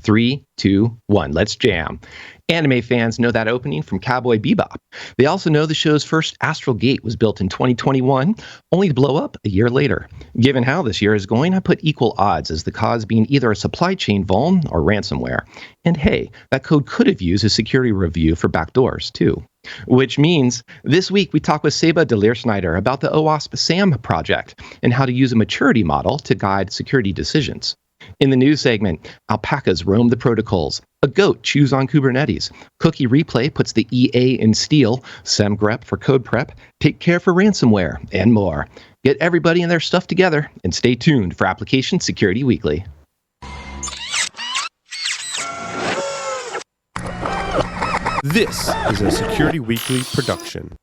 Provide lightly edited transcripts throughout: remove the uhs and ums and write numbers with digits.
3, 2, 1, let's jam. Anime fans know that opening from Cowboy Bebop. They also know the show's first Astral Gate was built in 2021, only to blow up a year later. Given how this year is going, I put equal odds as the cause being either a supply chain vuln or ransomware. And hey, that code could have used a security review for backdoors, too. Which means this week we talk with Seba Deleersnyder about the OWASP SAMM project and how to use a maturity model to guide security decisions. In the news segment, alpacas roam the protocols, a goat chews on Kubernetes, Cookie Replay puts the EA in steel, SEMgrep for code prep, take care for ransomware, and more. Get everybody and their stuff together and stay tuned for Application Security Weekly. This is a Security Weekly production.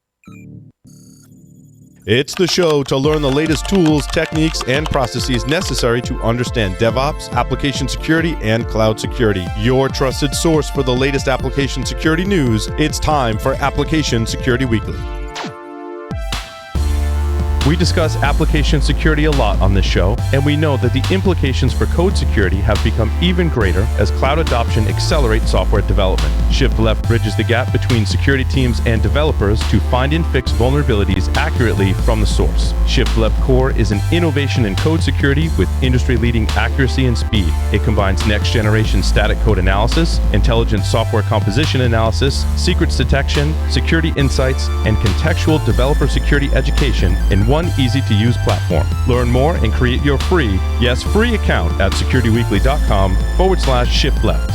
It's the show to learn the latest tools, techniques, and processes necessary to understand DevOps, application security, and cloud security. Your trusted source for the latest application security news. It's time for Application Security Weekly. We discuss application security a lot on this show, and we know that the implications for code security have become even greater as cloud adoption accelerates software development. Shift Left bridges the gap between security teams and developers to find and fix vulnerabilities accurately from the source. Shift Left Core is an innovation in code security with industry-leading accuracy and speed. It combines next-generation static code analysis, intelligent software composition analysis, secrets detection, security insights, and contextual developer security education in one easy-to-use platform. Learn more and create your free account at securityweekly.com/shiftleft.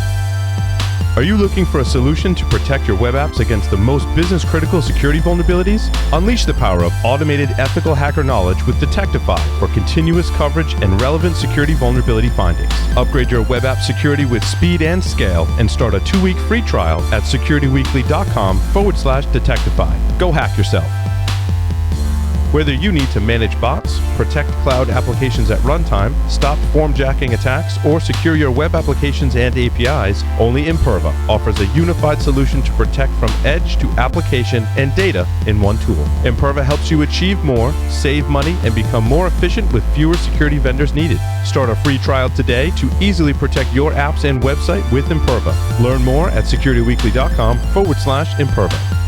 Are you looking for a solution to protect your web apps against the most business-critical security vulnerabilities? Unleash the power of automated ethical hacker knowledge with Detectify for continuous coverage and relevant security vulnerability findings. Upgrade your web app security with speed and scale and start a 2-week free trial at securityweekly.com/Detectify. Go hack yourself. Whether you need to manage bots, protect cloud applications at runtime, stop formjacking attacks, or secure your web applications and APIs, only Imperva offers a unified solution to protect from edge to application and data in one tool. Imperva helps you achieve more, save money, and become more efficient with fewer security vendors needed. Start a free trial today to easily protect your apps and website with Imperva. Learn more at securityweekly.com/Imperva.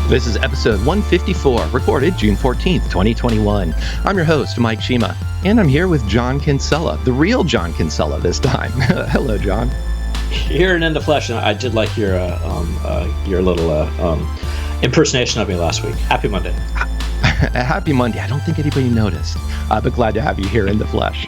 This is episode 154, recorded June 14th, 2021. I'm your host, Mike Shima, and I'm here with John Kinsella, the real John Kinsella this time. Hello, John. Here and in the flesh, and I did like your little impersonation of me last week. Happy Monday. Happy Monday. I don't think anybody noticed, but glad to have you here in the flesh.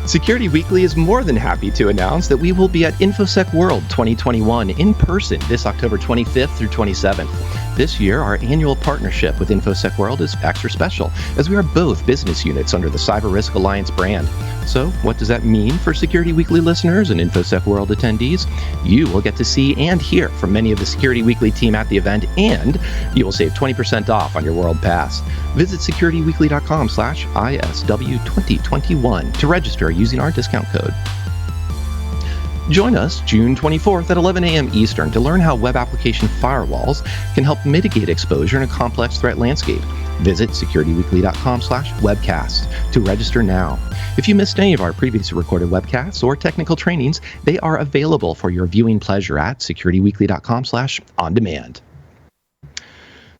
Security Weekly is more than happy to announce that we will be at InfoSec World 2021 in person this October 25th through 27th. This year, our annual partnership with InfoSec World is extra special, as we are both business units under the Cyber Risk Alliance brand. So, what does that mean for Security Weekly listeners and InfoSec World attendees? You will get to see and hear from many of the Security Weekly team at the event, and you will save 20% off on your World Pass. Visit securityweekly.com/ISW2021 to register using our discount code. Join us June 24th at 11 a.m. Eastern to learn how web application firewalls can help mitigate exposure in a complex threat landscape. Visit securityweekly.com/webcast to register now. If you missed any of our previously recorded webcasts or technical trainings, they are available for your viewing pleasure at securityweekly.com/on-demand.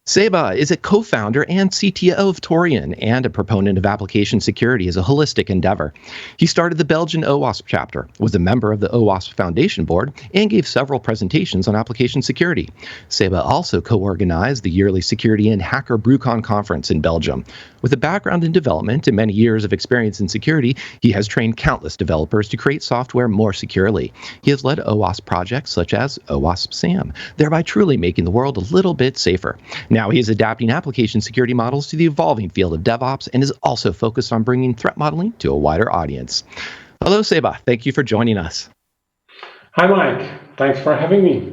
Seba is a co-founder and CTO of Torian and a proponent of application security as a holistic endeavor. He started the Belgian OWASP chapter, was a member of the OWASP Foundation Board, and gave several presentations on application security. Seba also co-organized the yearly Security and Hacker BrewCon conference in Belgium. With a background in development and many years of experience in security, he has trained countless developers to create software more securely. He has led OWASP projects such as OWASP SAMM, thereby truly making the world a little bit safer. Now he is adapting application security models to the evolving field of DevOps and is also focused on bringing threat modeling to a wider audience. Hello, Seba. Thank you for joining us. Hi, Mike. Thanks for having me.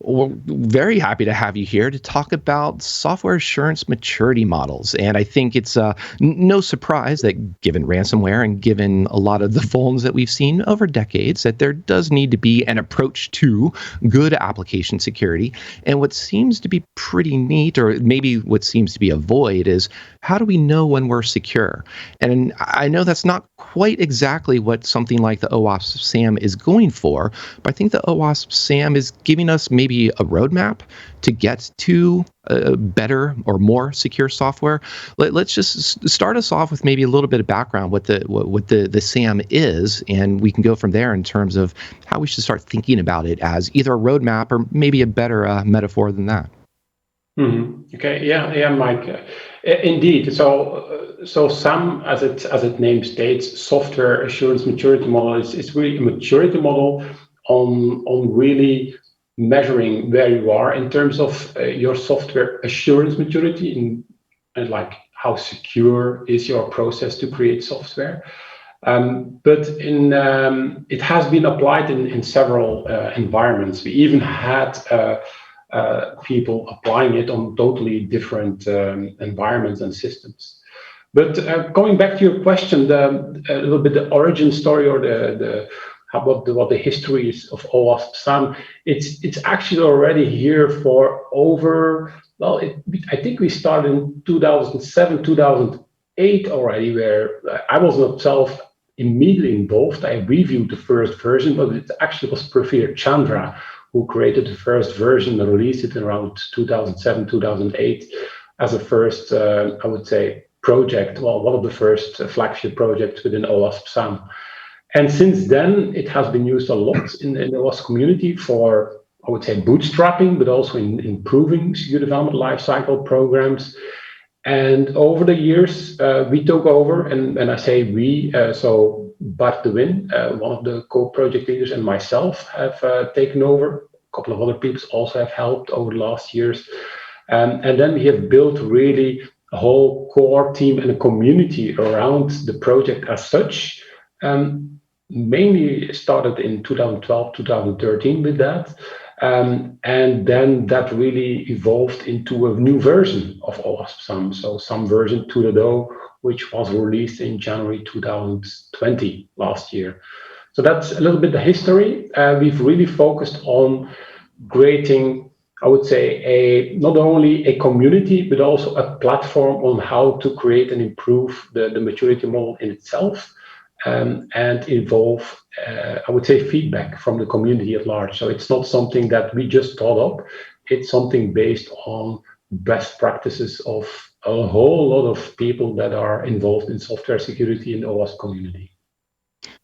We're very happy to have you here to talk about software assurance maturity models. And I think it's no surprise that given ransomware and given a lot of the vulns that we've seen over decades, that there does need to be an approach to good application security. And what seems to be pretty neat, or maybe what seems to be a void, is how do we know when we're secure? And I know that's not quite exactly what something like the OWASP SAMM is going for, but I think the OWASP SAMM is giving us maybe a roadmap to get to better or more secure software. Let's just start us off with maybe a little bit of background what the SAMM is, and we can go from there in terms of how we should start thinking about it as either a roadmap or maybe a better metaphor than that. Mm-hmm. Okay. Yeah, Mike. Indeed. So SAMM, as its name states, software assurance maturity model is really a maturity model on really measuring where you are in terms of your software assurance maturity and like how secure is your process to create software. But it has been applied in several environments. We even had people applying it on totally different environments and systems. But going back to your question, a little bit the origin story or what the history is of OWASP SAMM, it's actually already here for over, I think we started in 2007, 2008 already, where I was not myself immediately involved. I reviewed the first version, but it actually was Pravir Chandra who created the first version and released it around 2007, 2008 as a first, I would say, project, one of the first flagship projects within OWASP SAMM. And since then, it has been used a lot in the OWASP community for, I would say, bootstrapping, but also in improving secure development lifecycle programs. And over the years, we took over, and I say we, so Bart de Win, one of the co-project leaders, and myself have taken over. A couple of other people also have helped over the last years. And then we have built really a whole core team and a community around the project as such. Mainly started in 2012, 2013 with that. And then that really evolved into a new version of OWASP SAMM. So SAMM version 2.0, which was released in January 2020 last year. So that's a little bit the history. We've really focused on creating, I would say, not only a community, but also a platform on how to create and improve the maturity model in itself. And involve, I would say, feedback from the community at large. So it's not something that we just thought up. It's something based on best practices of a whole lot of people that are involved in software security in the OWASP community.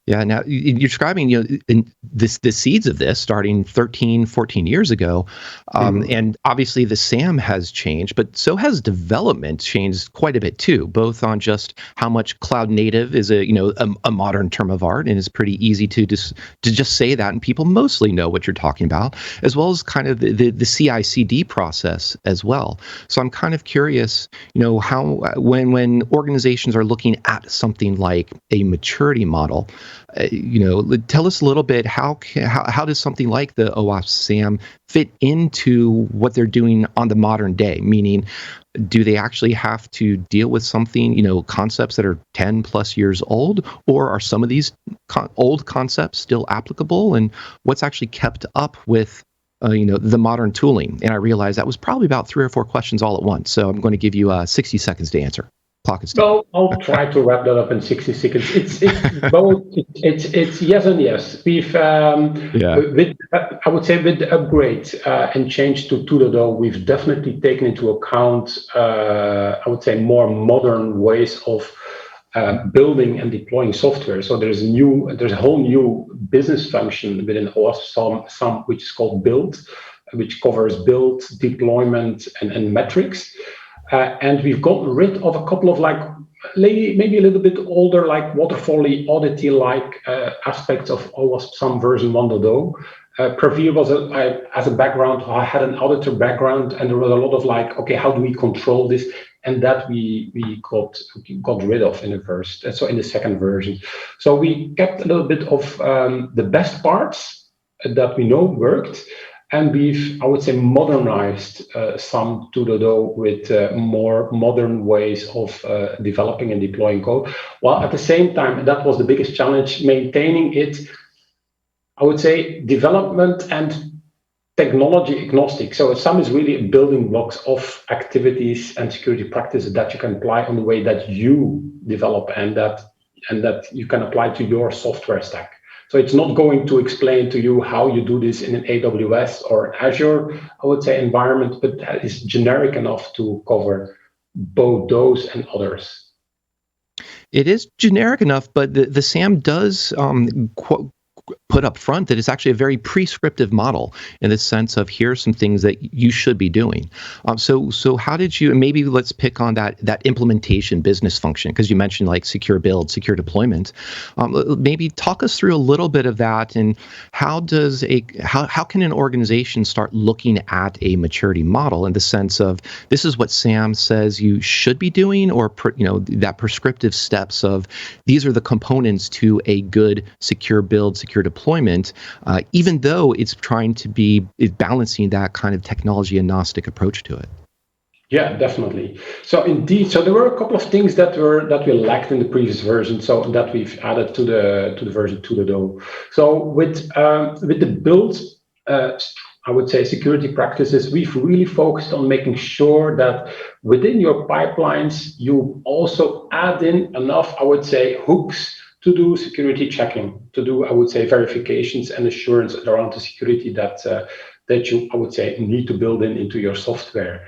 Yeah, now you're describing, the seeds of this starting 13, 14 years ago. And obviously the SAMM has changed, but so has development changed quite a bit too, both on just how much cloud native is a modern term of art and is pretty easy to just say that, and people mostly know what you're talking about, as well as kind of the CI/CD process as well. So I'm kind of curious, how when organizations are looking at something like a maturity model, tell us a little bit how does something like the OWASP SAMM fit into what they're doing on the modern day? Meaning, do they actually have to deal with something, concepts that are 10 plus years old, or are some of these old concepts still applicable? And what's actually kept up with the modern tooling? And I realize that was probably about 3 or 4 questions all at once. So I'm going to give you 60 seconds to answer. Well, I'll try to wrap that up in 60 seconds. It's both. It's yes and yes. We've I would say with the upgrade and change to 2.0, we've definitely taken into account I would say more modern ways of building and deploying software. So there's a whole new business function within OWASP SAMM, which is called build, which covers build, deployment, and metrics. And we've gotten rid of a couple of maybe a little bit older, like waterfall-y, audity-like aspects of OWASP SAMM version 1.0. Pravir was as a background, I had an auditor background, and there was a lot of okay, how do we control this? And that we got rid of in the second version. So we kept a little bit of the best parts that we know worked. and we've, I would say, modernized SAMM 2.0 with more modern ways of developing and deploying code. While at the same time, that was the biggest challenge, maintaining it, I would say, development and technology agnostic. So SAMM is really building blocks of activities and security practices that you can apply on the way that you develop and that you can apply to your software stack. So it's not going to explain to you how you do this in an AWS or Azure, I would say, environment, but that is generic enough to cover both those and others. It is generic enough, but the SAMM does put up front that it's actually a very prescriptive model in the sense of here's some things that you should be doing. So how did you, and maybe let's pick on that implementation business function, because you mentioned like secure build, secure deployment. Maybe talk us through a little bit of that, and how can an organization start looking at a maturity model in the sense of this is what SAMM says you should be doing, or that prescriptive steps of these are the components to a good secure build, secure deployment, even though it's trying to be balancing that kind of technology agnostic approach to it. Yeah, definitely. So indeed, so there were a couple of things that we lacked in the previous version, so that we've added to the version 2.0. So with the build, I would say, security practices, we've really focused on making sure that within your pipelines you also add in enough, I would say, hooks to do security checking, to do, I would say, verifications and assurance around the security that you, I would say, need to build into your software.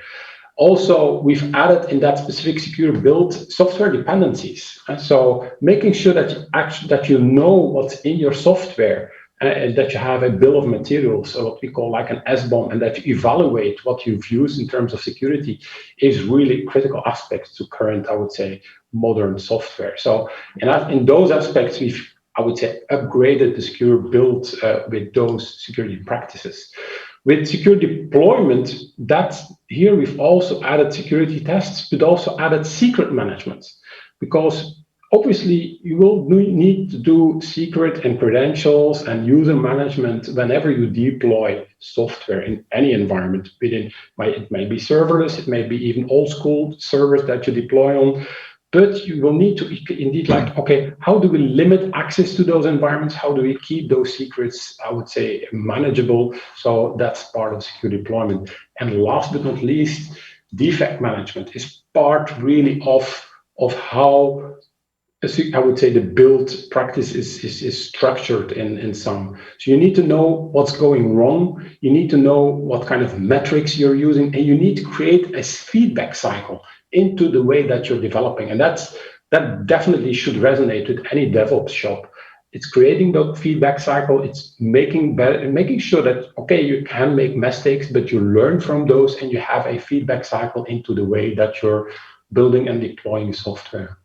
Also, we've added in that specific secure build software dependencies. And so making sure that you know what's in your software, and that you have a bill of materials, or what we call like an SBOM, and that you evaluate what you've used in terms of security is really critical aspects to current, I would say, modern software. So in those aspects, we've, I would say, upgraded the secure build with those security practices. With secure deployment, here we've also added security tests, but also added secret management, because obviously, you will need to do secret and credentials and user management whenever you deploy software in any environment. It may be serverless, it may be even old school servers that you deploy on, but you will need to indeed okay, how do we limit access to those environments? How do we keep those secrets, I would say, manageable? So that's part of secure deployment. And last but not least, defect management is part really of how I would say the build practice is structured in SAMM. So you need to know what's going wrong. You need to know what kind of metrics you're using, and you need to create a feedback cycle into the way that you're developing. And that definitely should resonate with any DevOps shop. It's creating the feedback cycle. It's making sure that, okay, you can make mistakes, but you learn from those, and you have a feedback cycle into the way that you're building and deploying software.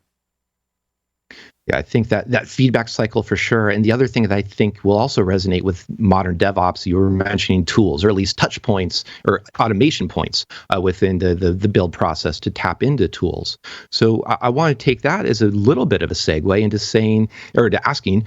Yeah, I think that feedback cycle for sure. And the other thing that I think will also resonate with modern DevOps, you were mentioning tools, or at least touch points or automation points within the build process to tap into tools. So I want to take that as a little bit of a segue into saying, or to asking,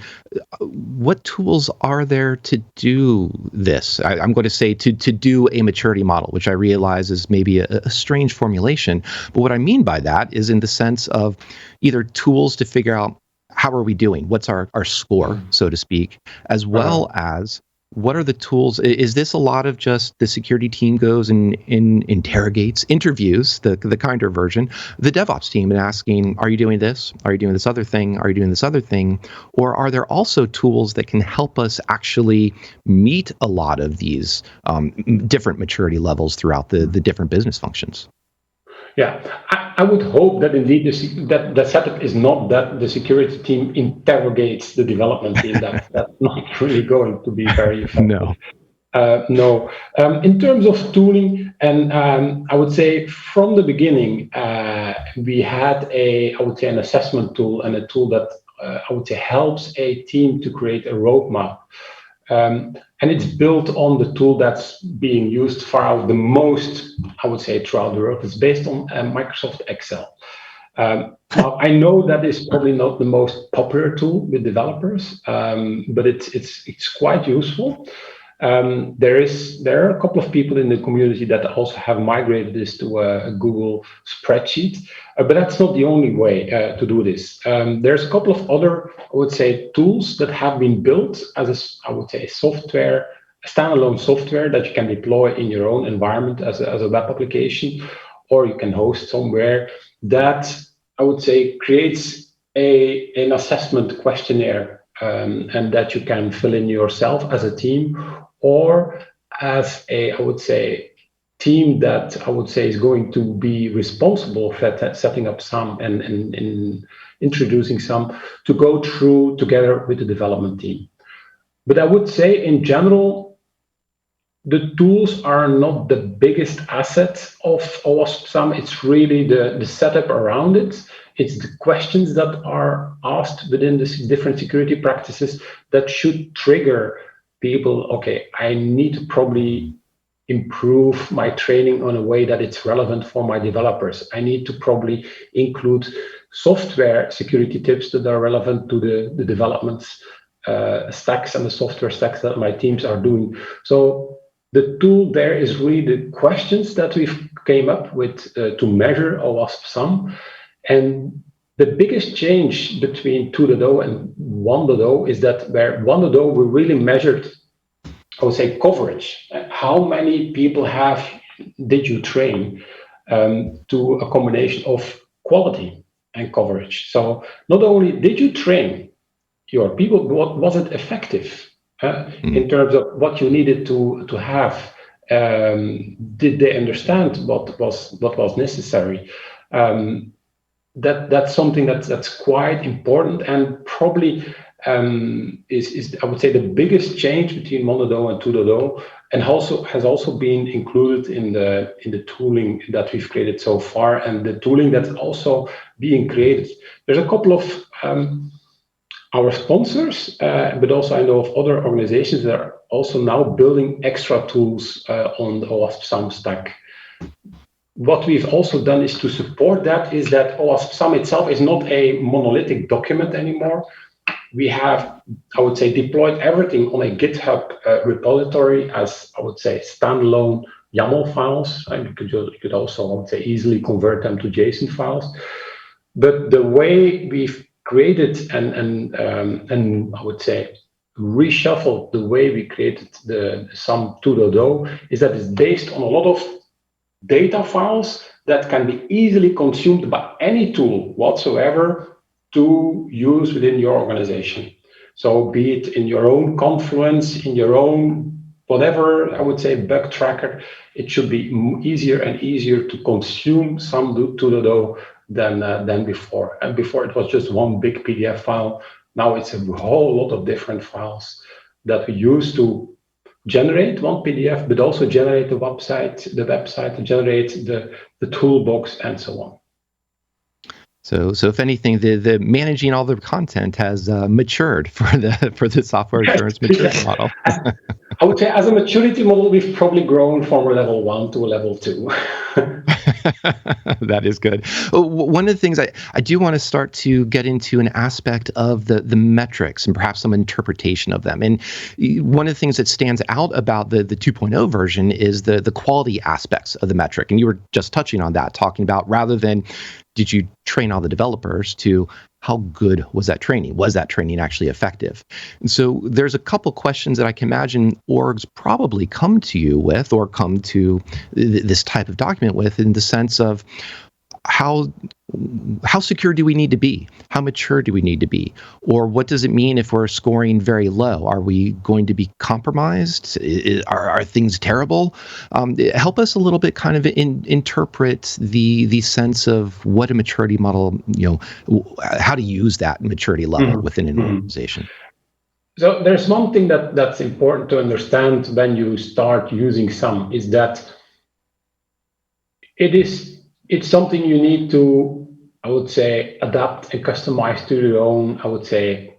what tools are there to do this? I'm going to say to do a maturity model, which I realize is maybe a strange formulation. But what I mean by that is in the sense of either tools to figure out how are we doing? What's our score, so to speak, as well as what are the tools? Is this a lot of just the security team goes and interviews, the kinder version, the DevOps team, and asking, are you doing this? Are you doing this other thing? Are you doing this other thing? Or are there also tools that can help us actually meet a lot of these different maturity levels throughout the different business functions? Yeah, I would hope that indeed that setup is not that the security team interrogates the development team. That's not really going to be very effective. No. In terms of tooling, and I would say from the beginning, we had an assessment tool, and a tool that I would say helps a team to create a roadmap. And it's built on the tool that's being used far the most, I would say, throughout the world. It's based on Microsoft Excel. Now, I know that is probably not the most popular tool with developers, but it's quite useful. There are a couple of people in the community that also have migrated this to a Google spreadsheet, but that's not the only way to do this. There's a couple of other, I would say, tools that have been built as I would say, software, standalone software that you can deploy in your own environment as a web application, or you can host somewhere, that I would say creates an assessment questionnaire, and that you can fill in yourself as a team, or as a, I would say, team that I would say is going to be responsible for setting up SAMM and introducing SAMM, to go through together with the development team. But I would say in general, the tools are not the biggest asset of OWASP SAMM. It's really the setup around it. It's the questions that are asked within the different security practices that should trigger people, okay, I need to probably improve my training on a way that it's relevant for my developers. I need to probably include software security tips that are relevant to the developments stacks and the software stacks that my teams are doing. So the tool there is really the questions that we've came up with to measure OWASP SAMM. And the biggest change between 2.0 and 1.0 is that where 1.0 we really measured, I would say, coverage. How many people did you train to a combination of quality and coverage? So not only did you train your people, but was it effective in terms of what you needed to have? Did they understand what was necessary? That's something that's quite important, and probably is I would say the biggest change between 1.0 and 2.0, and also has also been included in the tooling that we've created so far, and the tooling that's also being created. There's a couple of our sponsors, but also I know of other organizations that are also now building extra tools on the OWASP SAMM stack. What we've also done is to support that, is that OWASP SAMM itself is not a monolithic document anymore. We have, I would say, deployed everything on a GitHub repository as, I would say, standalone YAML files. You could also, I would say, easily convert them to JSON files. But the way we've created and I would say reshuffled the way we created the SAMM 2.0 is that it's based on a lot of data files that can be easily consumed by any tool whatsoever to use within your organization. So be it in your own Confluence, in your own whatever, I would say, bug tracker, it should be easier and easier to consume SAMM 2.0 than before. And before it was just one big PDF file. Now it's a whole lot of different files that we use to generate one PDF, but also generate the website, generate the toolbox, and so on. So if anything, the managing all the content has matured for the software assurance maturity model. I would say as a maturity model, we've probably grown from a level 1 to a level 2. That is good. One of the things I do want to start to get into an aspect of the metrics and perhaps some interpretation of them. And one of the things that stands out about the 2.0 version is the quality aspects of the metric. And you were just touching on that, talking about rather than did you train all the developers to how good was that training? Was that training actually effective? And so there's a couple questions that I can imagine orgs probably come to you with, or come to this type of document with, in the sense of how secure do we need to be? How mature do we need to be? Or what does it mean if we're scoring very low? Are we going to be compromised? Are things terrible? Help us a little bit kind of interpret the sense of what a maturity model, how to use that maturity level within an organization. So there's one thing that's important to understand when you start using SAMM, is that it's something you need to, I would say, adapt and customize to your own, I would say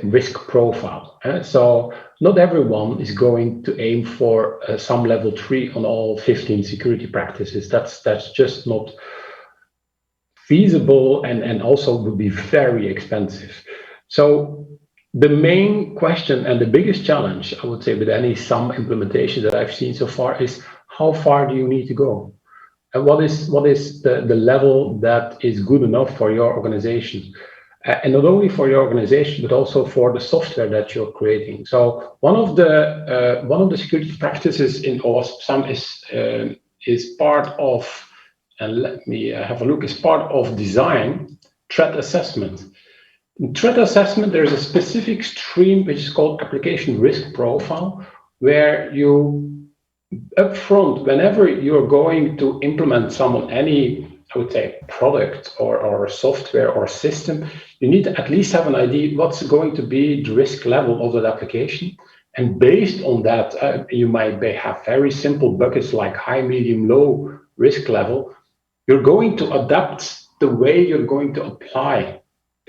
risk profile. So not everyone is going to aim for SAMM level 3 on all 15 security practices. That's just not feasible, and also would be very expensive. So the main question and the biggest challenge, I would say, with any SAMM implementation that I've seen so far is how far do you need to go? And what is the level that is good enough for your organization? And not only for your organization, but also for the software that you're creating. So one of the security practices in OWASP SAMM is part of, and let me have a look, is part of design threat assessment. In threat assessment, there is a specific stream which is called application risk profile, where you upfront, whenever you're going to implement any, I would say, product or software or system, you need to at least have an idea what's going to be the risk level of that application. And based on that, you might have very simple buckets like high, medium, low risk level. You're going to adapt the way you're going to apply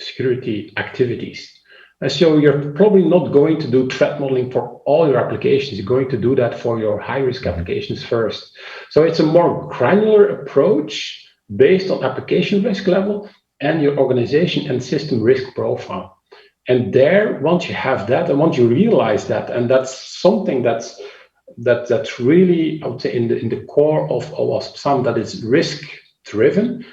security activities. And so you're probably not going to do threat modeling for all your applications. You're going to do that for your high-risk applications first. So it's a more granular approach based on application risk level and your organization and system risk profile. And there, once you have that, and once you realize that, and that's something that's really, I would say, in the core of OWASP SAMM, that is risk-driven.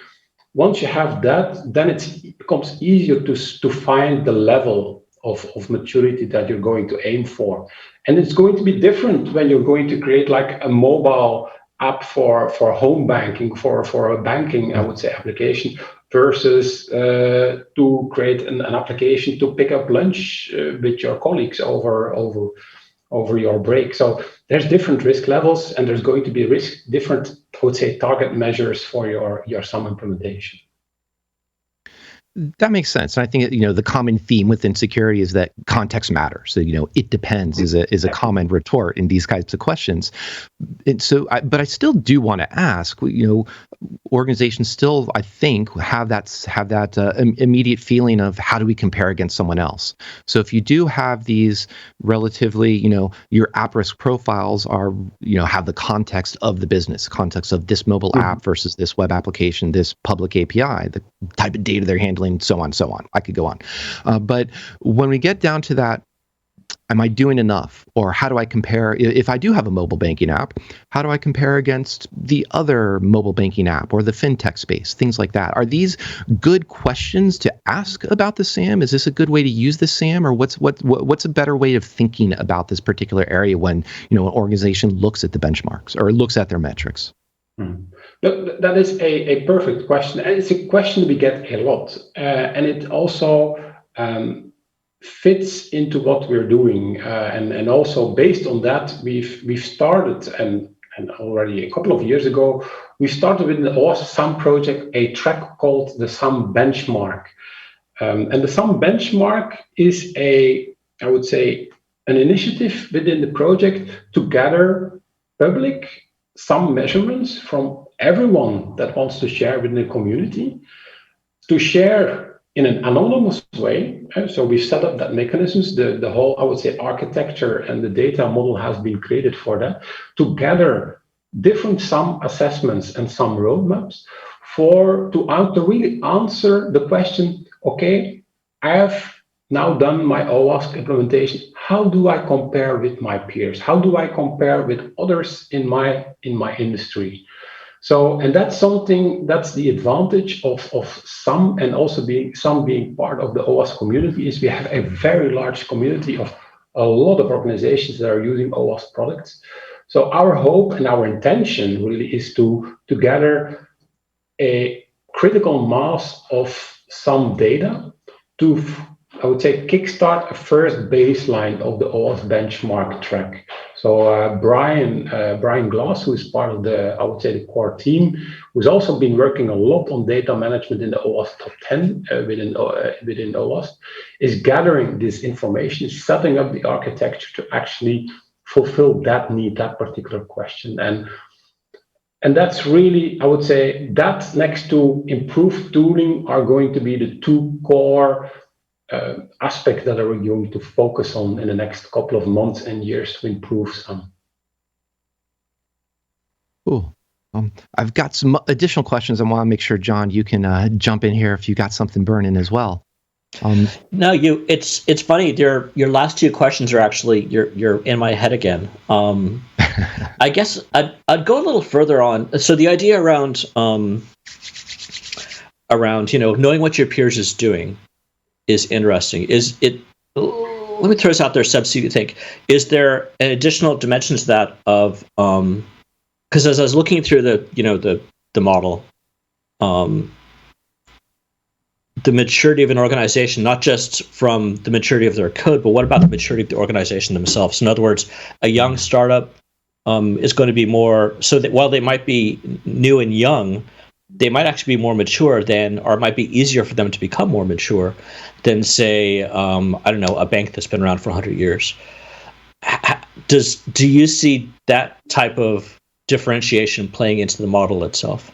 Once you have that, then it becomes easier to find the level of maturity that you're going to aim for. And it's going to be different when you're going to create like a mobile app for home banking, for a banking, I would say, application, versus to create an application to pick up lunch with your colleagues over your break. So there's different risk levels, and there's going to be different, I would say, target measures for your SAMM implementation. That makes sense. And I think, the common theme within security is that context matters. So, it depends is a common retort in these types of questions. And so, but I still do want to ask, organizations still, I think, have that immediate feeling of how do we compare against someone else? So if you do have these relatively, your app risk profiles are, have the context of the business, context of this mobile app versus this web application, this public API, the type of data they're handling, so on, so on. I could go on. But when we get down to that, am I doing enough? Or how do I compare? If I do have a mobile banking app, how do I compare against the other mobile banking app or the fintech space, things like that? Are these good questions to ask about the SAMM? Is this a good way to use the SAMM? Or what's a better way of thinking about this particular area when an organization looks at the benchmarks or looks at their metrics? That is a perfect question, and it's a question we get a lot, and it also fits into what we're doing, and also based on that, we've started, and already a couple of years ago, we started with the OWASP SAMM project a track called the SAMM Benchmark, and the SAMM Benchmark is I would say, an initiative within the project to gather public SAMM measurements from everyone that wants to share within the community, to share in an anonymous way. So we've set up that mechanisms, the whole, I would say, architecture and the data model has been created for that, to gather different SAMM assessments and SAMM roadmaps to really answer the question, okay, I have now done my OWASP implementation. How do I compare with my peers? How do I compare with others in my industry? So, and that's the advantage of SAMM, and also SAMM being part of the OWASP community, is we have a very large community of a lot of organizations that are using OWASP products. So our hope and our intention really is to gather a critical mass of SAMM data to, I would say, kickstart a first baseline of the OWASP benchmark track. So Brian Glass, who is part of I would say, the core team, who's also been working a lot on data management in the OWASP top 10 within OWASP, is gathering this information, setting up the architecture to actually fulfill that need, that particular question. And that's really, I would say, that next to improved tooling are going to be the two core aspect that we're going to focus on in the next couple of months and years to improve SAMM. Cool. I've got some additional questions. I want to make sure, John, you can jump in here if you got something burning as well. No, it's funny. Your last two questions are actually you're in my head again. I guess I'd go a little further on. So the idea around knowing what your peers is doing is interesting. Is it? Let me throw this out there, Seb. See what you think. Is there an additional dimension to that of because as I was looking through the model, the maturity of an organization, not just from the maturity of their code, but what about the maturity of the organization themselves? In other words, a young startup is going to be more, so that while they might be new and young, they might actually be more mature than, or it might be easier for them to become more mature than, say, I don't know, a bank that's been around for 100 years. Do you see that type of differentiation playing into the model itself?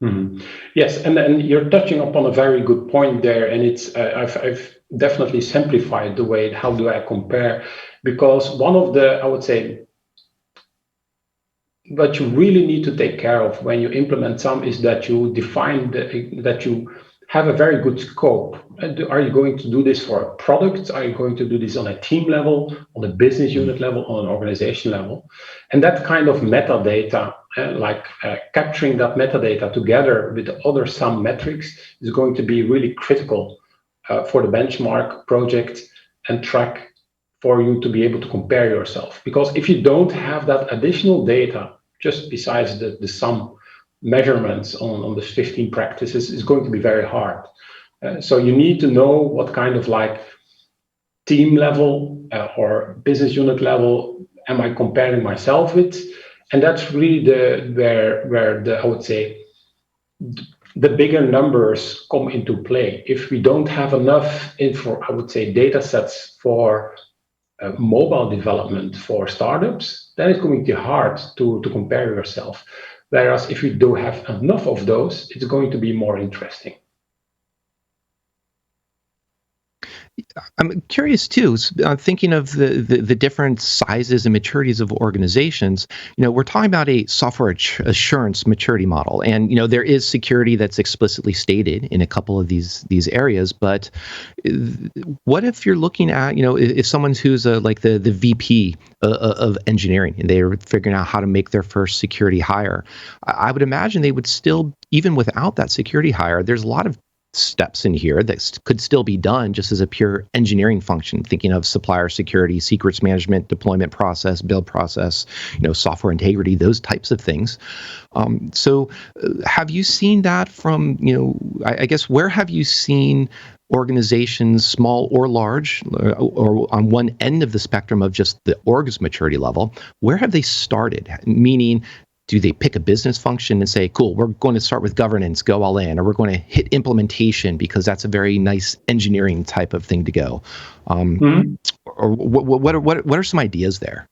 Mm-hmm. Yes, and you're touching upon a very good point there, and it's I've definitely simplified the way how do I compare, because one of the, I would say, what you really need to take care of when you implement SAMM is that you define that you have a very good scope. Are you going to do this for a product? Are you going to do this on a team level, on a business unit level, on an organization level? And that kind of metadata, capturing that metadata together with the other SAMM metrics is going to be really critical for the benchmark project and track for you to be able to compare yourself. Because if you don't have that additional data, just besides the SAMM measurements on the 15 practices, is going to be very hard. So you need to know what kind of team level or business unit level am I comparing myself with, and that's really where the, I would say, the bigger numbers come into play. If we don't have enough I would say, data sets for mobile development for startups, then it's going to be hard to compare yourself. Whereas if you do have enough of those, it's going to be more interesting. I'm curious too, thinking of the different sizes and maturities of organizations. We're talking about a software assurance maturity model, and there is security that's explicitly stated in a couple of these areas. But what if you're looking at, if someone who's like the VP of engineering, and they're figuring out how to make their first security hire? I would imagine they would still, even without that security hire, there's a lot of steps in here that could still be done just as a pure engineering function, thinking of supplier security, secrets management, deployment process, build process, software integrity, those types of things. So have you seen that from, I guess, where have you seen organizations, small or large, or on one end of the spectrum of just the org's maturity level, where have they started? Meaning, do they pick a business function and say, cool, we're going to start with governance, go all in, or we're going to hit implementation because that's a very nice engineering type of thing to go? Or what are some ideas there?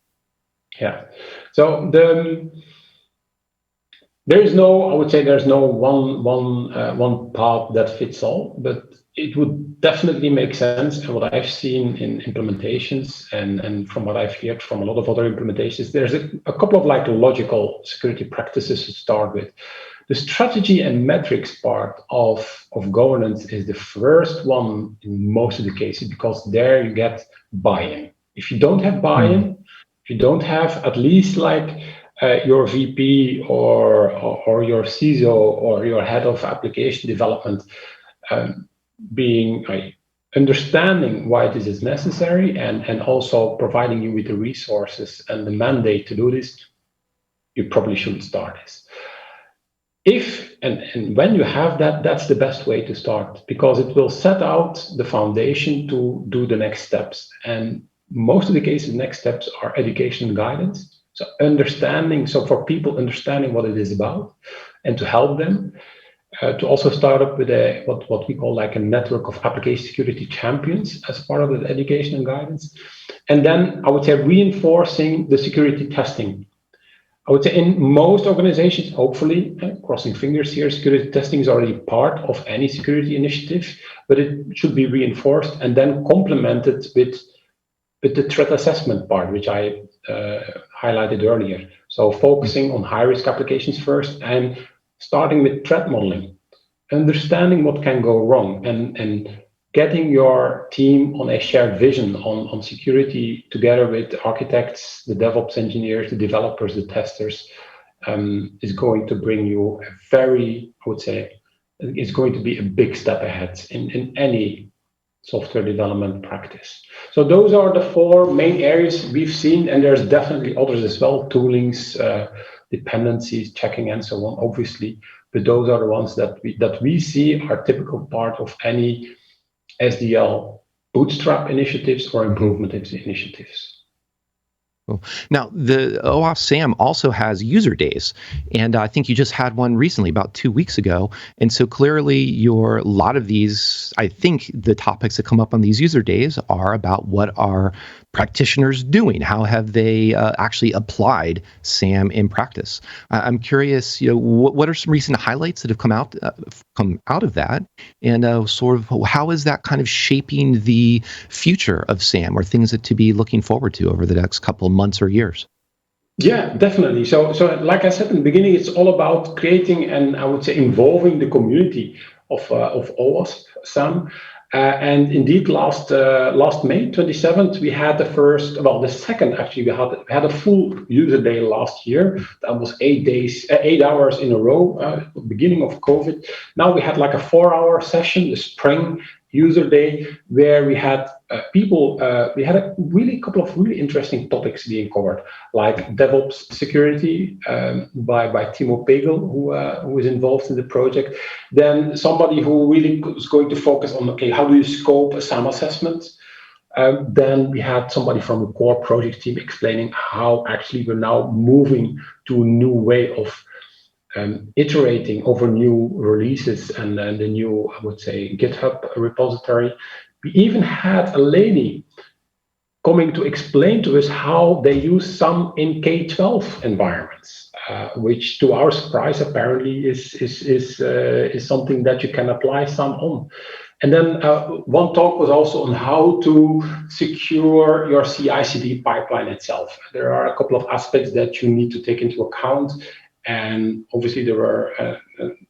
Yeah. So there's no, I would say there's no one path that fits all, but it would definitely make sense. And what I've seen in implementations and from what I've heard from a lot of other implementations, there's a couple of logical security practices to start with. The strategy and metrics part of governance is the first one in most of the cases, because there you get buy-in. If you don't have buy-in, if you don't have at least your VP or your CISO or your head of application development being understanding why this is necessary and also providing you with the resources and the mandate to do this, you probably shouldn't start this. If and when you have that, that's the best way to start, because it will set out the foundation to do the next steps. And most of the cases, next steps are education and guidance. So for people understanding what it is about and to help them, to also start up with what we call a network of application security champions as part of the education and guidance. And then I would say reinforcing the security testing. I would say in most organizations, hopefully, crossing fingers here, security testing is already part of any security initiative, but it should be reinforced and then complemented with the threat assessment part, which I highlighted earlier. So focusing on high-risk applications first and starting with threat modeling, understanding what can go wrong and getting your team on a shared vision on security together with architects, the DevOps engineers, the developers, the testers, is going to bring you a very, I would say, it's going to be a big step ahead in any software development practice. So those are the four main areas we've seen, and there's definitely others as well, toolings, dependencies, checking, and so on, obviously. But those are the ones that we see are typical part of any SDL bootstrap initiatives or improvement initiatives. Cool. Now, the OWASP SAMM also has user days, and I think you just had one recently, about 2 weeks ago. And so clearly, a lot of these, I think the topics that come up on these user days are about what are practitioners doing? How have they actually applied SAMM in practice? I'm curious, what are some recent highlights that have come out of that, and sort of how is that kind of shaping the future of SAMM, or things that to be looking forward to over the next couple of months or years? Yeah, definitely. So like I said in the beginning, it's all about creating and I would say involving the community of OWASP SAMM. And indeed, last May 27th, we had the second actually. We had a full user day last year. That was 8 hours in a row, beginning of COVID. Now we had like a 4-hour session, the spring user day, where we had people. We had a couple of really interesting topics being covered, like DevOps security by Timo Pegel, who is involved in the project. Then somebody who really was going to focus on, okay, how do you scope a SAMM assessment? Then we had somebody from the core project team explaining how actually we're now moving to a new way of iterating over new releases and the new, I would say, GitHub repository. We even had a lady coming to explain to us how they use SAMM in K-12 environments, which, to our surprise, apparently is something that you can apply SAMM on. And then one talk was also on how to secure your CI/CD pipeline itself. There are a couple of aspects that you need to take into account. And obviously, there are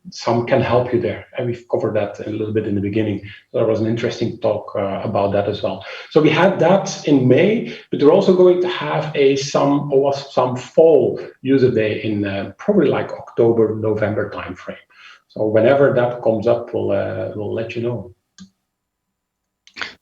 some can help you there, and we've covered that a little bit in the beginning. There was an interesting talk about that as well. So we had that in May, but we're also going to have a OWASP SAMM fall user day in probably like October, November timeframe. So whenever that comes up, we'll let you know.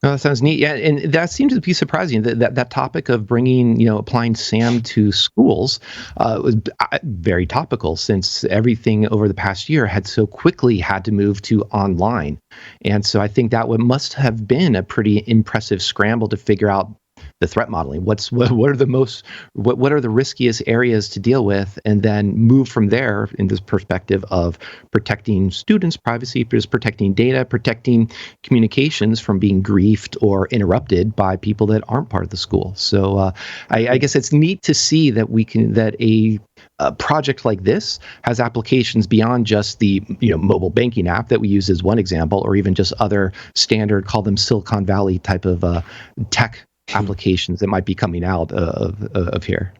No, that sounds neat. Yeah, and that seems to be surprising. That topic of bringing, applying SAMM to schools was very topical, since everything over the past year had so quickly had to move to online. And so I think that must have been a pretty impressive scramble to figure out the threat modeling. What are the riskiest areas to deal with, and then move from there in this perspective of protecting students' privacy, protecting data, protecting communications from being griefed or interrupted by people that aren't part of the school. So I guess it's neat to see that a project like this has applications beyond just the mobile banking app that we use as one example, or even just other standard, call them Silicon Valley type of tech applications that might be coming out of here.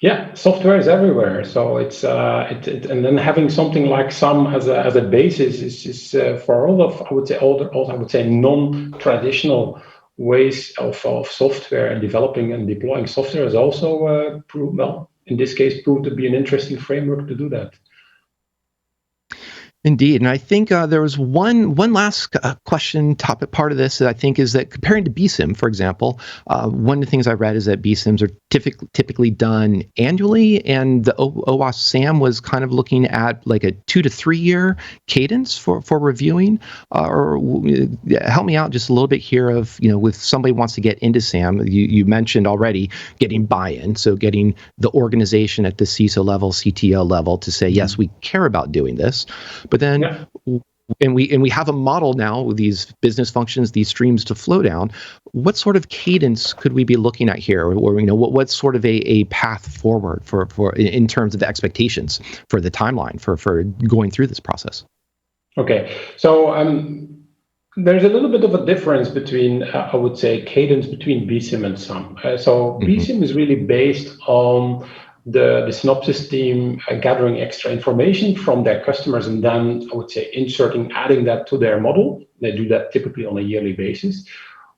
Yeah, software is everywhere, so it's and then having something like SAMM as a basis is for all of I would say non-traditional ways of software and developing and deploying software is also proved to be an interesting framework to do that. Indeed, and I think there was one last question topic part of this that I think is that comparing to BSIMM, for example, one of the things I read is that BSIMMs are typically done annually, and the OWASP SAMM was kind of looking at like a 2 to 3 year cadence for reviewing. Or help me out just a little bit here of, if somebody wants to get into SAMM, you mentioned already getting buy-in, so getting the organization at the CISO level, CTO level to say, yes, we care about doing this. But then, and we have a model now with these business functions, these streams to flow down. What sort of cadence could we be looking at here, or what's sort of a path forward for in terms of the expectations for the timeline for going through this process? Okay, so there's a little bit of a difference between I would say cadence between BSIMM and SAMM. BSIMM is really based on the Synopsys team gathering extra information from their customers, and then I would say adding that to their model, They do that typically on a yearly basis,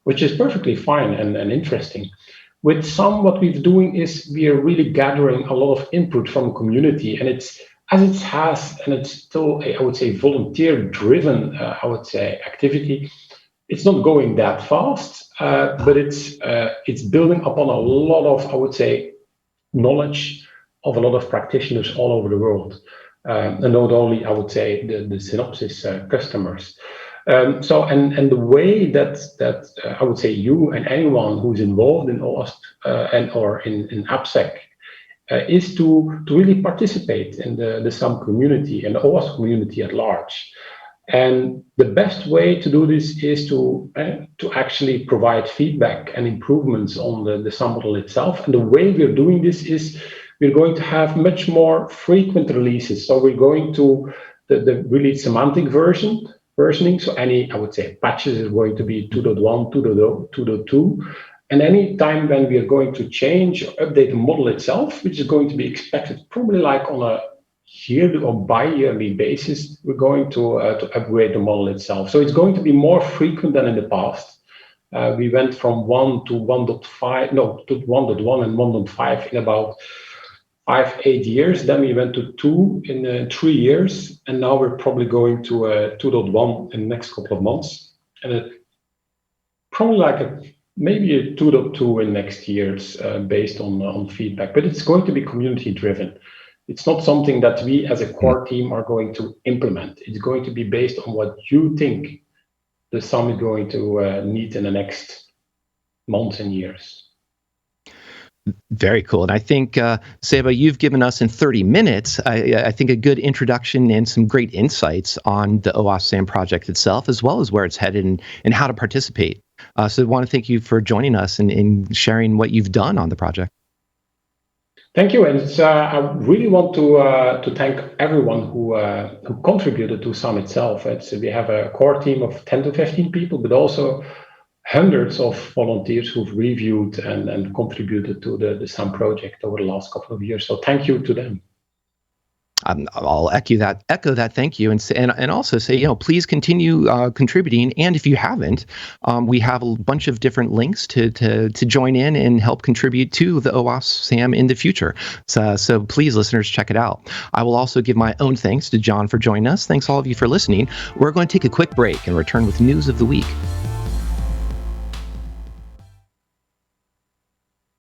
which is perfectly fine and interesting. With SAMM, what we're doing is we are really gathering a lot of input from the community, and it's still, I would say, volunteer-driven, activity. It's not going that fast, but it's building upon a lot of, I would say, knowledge of a lot of practitioners all over the world, and not only, I would say, the Synopsys customers. So the way that I would say you and anyone who's involved in OWASP or in AppSec is to really participate in the SAMM community and the OWASP community at large. And the best way to do this is to actually provide feedback and improvements on the SAMM model itself. And the way we're doing this is we're going to have much more frequent releases. So we're going to the really semantic versioning. So any, I would say, patches is going to be 2.1, 2.2. And any time when we are going to change or update the model itself, which is going to be expected probably like on a yearly or bi-yearly basis, we're going to upgrade the model itself. So it's going to be more frequent than in the past. We went from 1 to 1.5, no, to 1.1 and 1.5 in about 5-8 years. Then we went to 2 in 3 years, and now we're probably going to 2.1 in the next couple of months, and it probably like maybe a 2.2 in next years based on feedback. But it's going to be community driven. It's not something that we as a core team are going to implement. It's going to be based on what you think the SAMM is going to need in the next months and years. Very cool. And I think, Seba, you've given us in 30 minutes, I think, a good introduction and some great insights on the OWASP SAMM project itself, as well as where it's headed and how to participate. So I want to thank you for joining us and sharing what you've done on the project. Thank you. And I really want to thank everyone who contributed to SAMM itself. We have a core team of 10 to 15 people, but also hundreds of volunteers who've reviewed and contributed to the SAMM project over the last couple of years. So thank you to them. I'll echo that thank you, and also say, please continue contributing. And if you haven't, we have a bunch of different links to join in and help contribute to the OWASP SAMM in the future. So please, listeners, check it out. I will also give my own thanks to John for joining us. Thanks all of you for listening. We're going to take a quick break and return with news of the week.